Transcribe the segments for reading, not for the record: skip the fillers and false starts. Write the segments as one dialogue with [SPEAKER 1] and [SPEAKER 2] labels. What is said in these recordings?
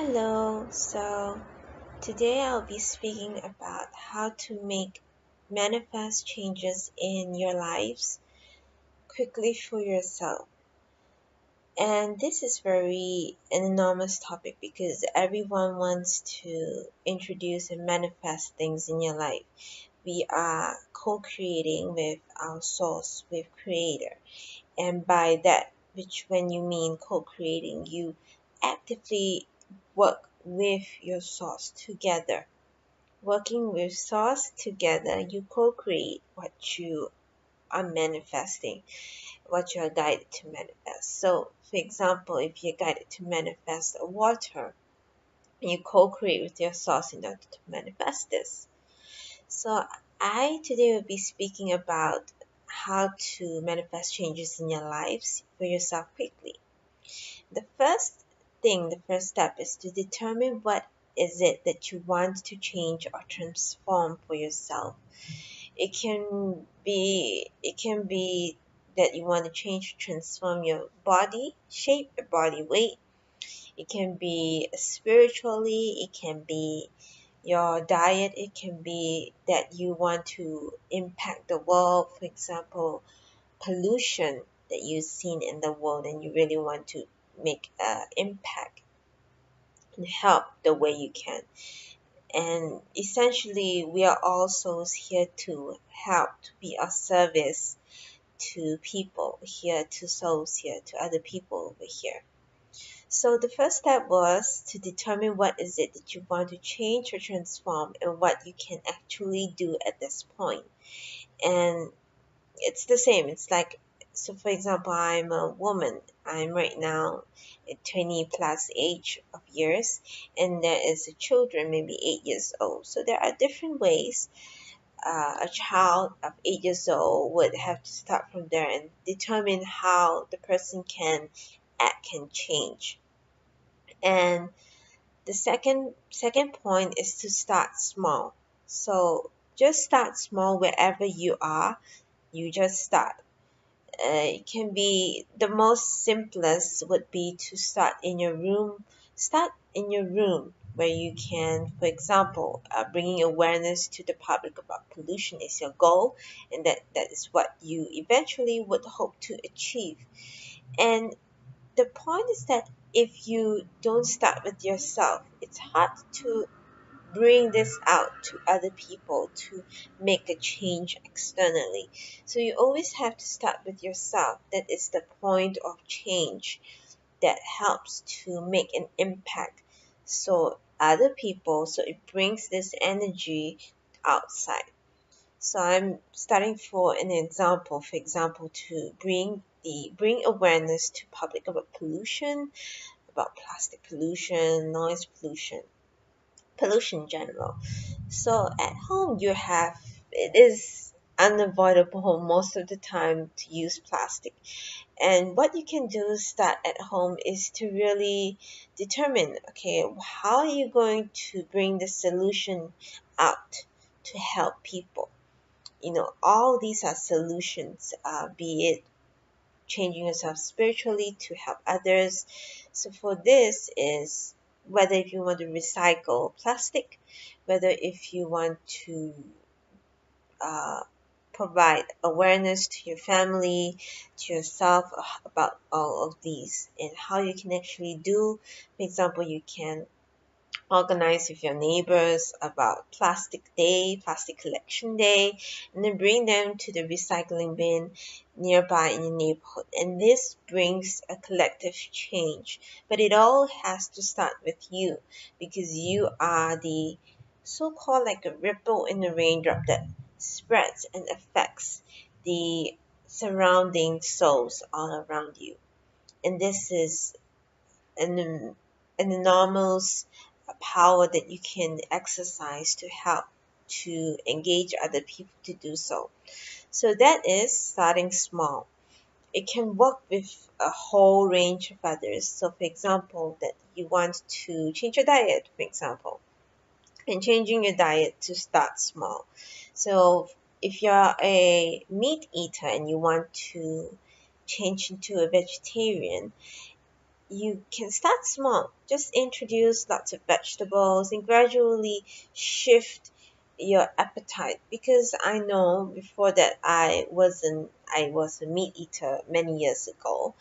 [SPEAKER 1] Hello, so today I'll be speaking about how to make manifest changes in your lives quickly for yourself. And this is very an enormous topic because everyone wants to introduce and manifest things in your life. We are co-creating with our source, with creator. And by that, which when you mean co-creating, you actively work with your source together. Working with source together, you co-create what you are manifesting, what you are guided to manifest. So, for example, if you're guided to manifest a water, you co-create with your source in order to manifest this. So I today will be speaking about how to manifest changes in your lives for yourself quickly. The first step is to determine what is it that you want to change or transform for yourself. It can be that you want to change, transform your body shape, your body weight. It can be spiritually, it can be your diet, it can be that you want to impact the world, for example, pollution that you've seen in the world and you really want to make an impact and help the way you can. And essentially, we are also here to help, to be of service to people here, to souls here, to other people over here. So the first step was to determine what is it that you want to change or transform and what you can actually do at this point. And it's the same. It's like, so for example, I'm a woman. I'm right now at 20 plus age of years, and there is a children, maybe 8 years old. So there are different ways a child of 8 years old would have to start from there and determine how the person can act, can change. And the second point is to start small. So just start small wherever you are. You just start. It can be the most simplest would be to start in your room. Start in your room where you can, for example, bringing awareness to the public about pollution is your goal, and that is what you eventually would hope to achieve. And the point is that if you don't start with yourself, it's hard to bring this out to other people to make a change externally. So you always have to start with yourself. That is the point of change that helps to make an impact. So other people, so it brings this energy outside. So I'm starting for an example, for example, to bring awareness to public about pollution, about plastic pollution, noise pollution, pollution in general. So at home it is unavoidable most of the time to use plastic. And what you can do start at home is to really determine, okay, how are you going to bring the solution out to help people? All these are solutions, be it changing yourself spiritually to help others. So for this is whether if you want to recycle plastic, whether if you want to uh, provide awareness to your family, to yourself about all of these and how you can actually do. For example, you can organize with your neighbors about plastic day, plastic collection day, and then bring them to the recycling bin nearby in your neighborhood. And this brings a collective change. But it all has to start with you because you are the so-called like a ripple in the raindrop that spreads and affects the surrounding souls all around you. And this is an enormous power that you can exercise to help to engage other people to do so. So that is starting small. It can work with a whole range of others. So for example, that you want to change your diet, for example, and changing your diet to start small. So if you're a meat eater and you want to change into a vegetarian, you can start small. Just introduce lots of vegetables and gradually shift your appetite, because I know before that I was a meat eater many years ago,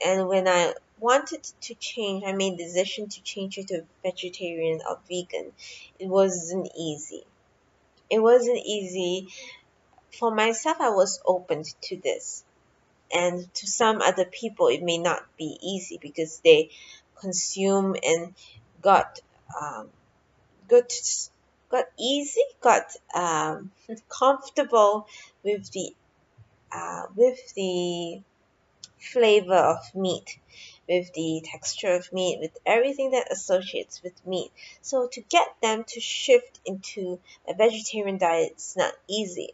[SPEAKER 1] and when I wanted to change, I made the decision to change it to vegetarian or vegan. It wasn't easy. It wasn't easy. For myself, I was open to this, and to some other people it may not be easy because they consume and got um, got got comfortable with the flavor of meat, with the texture of meat, with everything that associates with meat. So to get them to shift into a vegetarian diet is not easy.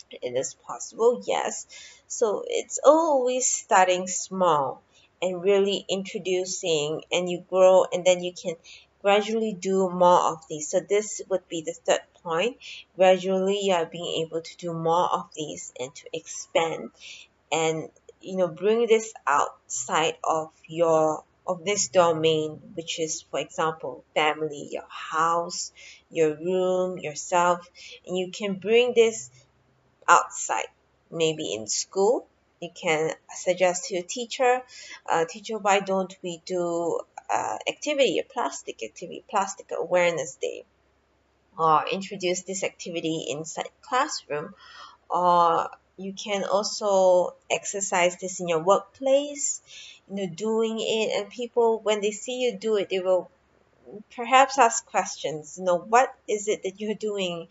[SPEAKER 1] It is possible, yes. So it's always starting small and really introducing, and you grow, and then you can gradually do more of these. So this would be the third point. Gradually, you are being able to do more of these and to expand, and bring this outside of this domain, which is, for example, family, your house, your room, yourself, and you can bring this outside, maybe in school. You can suggest to a teacher, teacher, why don't we do activity, a plastic activity, plastic awareness day, or introduce this activity inside classroom, or you can also exercise this in your workplace, doing it, and people, when they see you do it, they will perhaps ask questions, what is it that you're doing,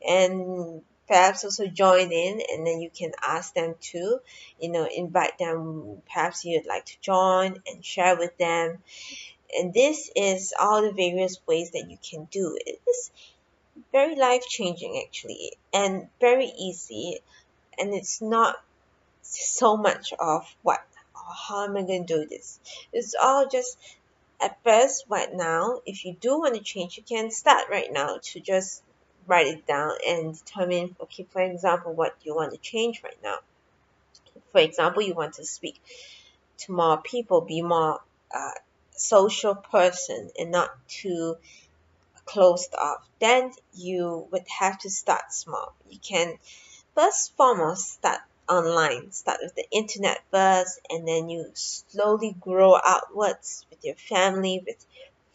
[SPEAKER 1] and perhaps also join in, and then you can ask them to, invite them, perhaps you'd like to join and share with them. And this is all the various ways that you can do it. It is very life changing actually, and very easy, and it's not so much of how am I going to do this. It's all just, at first, right now, if you do want to change, you can start right now to just write it down and determine, okay, for example, what you want to change right now. For example, you want to speak to more people, be more uh, social person and not too closed off. Then you would have to start small. You can first foremost start online, start with the internet first, and then you slowly grow outwards with your family, with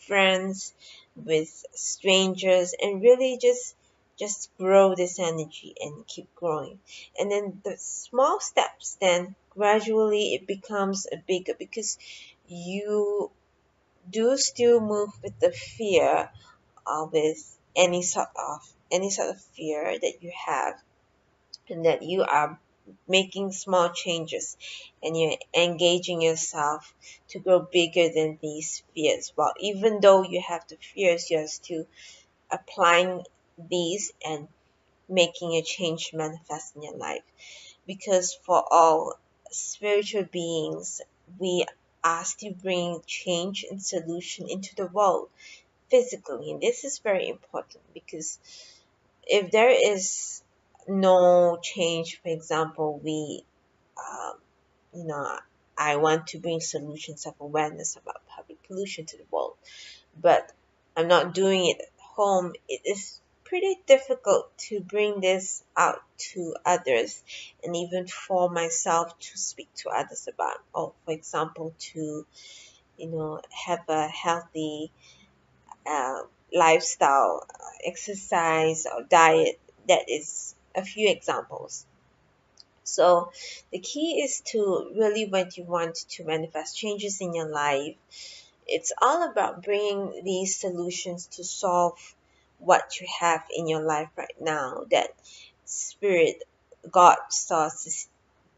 [SPEAKER 1] friends, with strangers, and really just grow this energy and keep growing. And then the small steps, then gradually it becomes a bigger, because you do still move with the fear, with any sort of fear that you have, and that you are making small changes, and you're engaging yourself to grow bigger than these fears. Well, even though you have the fears, you're still applying these and making a change manifest in your life. Because for all spiritual beings, we are still bringing change and solution into the world physically. And this is very important, because if there is no change, for example, um, you know, I want to bring solutions of awareness about public pollution to the world, but I'm not doing it at home. It is pretty difficult to bring this out to others, and even for myself to speak to others about, or for example, to, have a healthy uh, lifestyle, exercise, or diet. That is a few examples. So the key is to really, when you want to manifest changes in your life, it's all about bringing these solutions to solve what you have in your life right now. That spirit, God, source is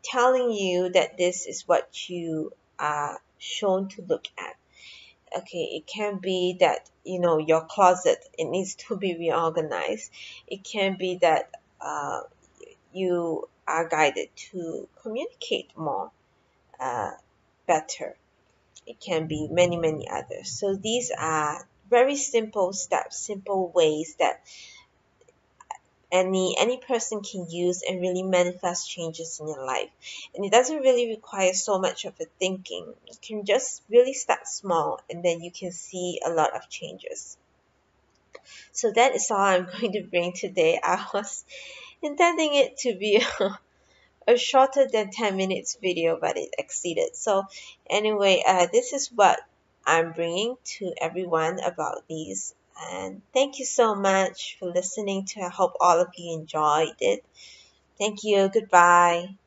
[SPEAKER 1] telling you that this is what you are shown to look at. Okay, it can be that, your closet, it needs to be reorganized. It can be that you are guided to communicate more, uh, better. It can be many, many others. So these are very simple steps, simple ways that any person can use and really manifest changes in your life. And it doesn't really require so much of a thinking. You can just really start small and then you can see a lot of changes. So that is all I'm going to bring today. I was intending it to be a shorter than 10 minutes video, but it exceeded. So anyway, this is what I'm bringing to everyone about these. And thank you so much for listening to. I hope all of you enjoyed it. Thank you. Goodbye.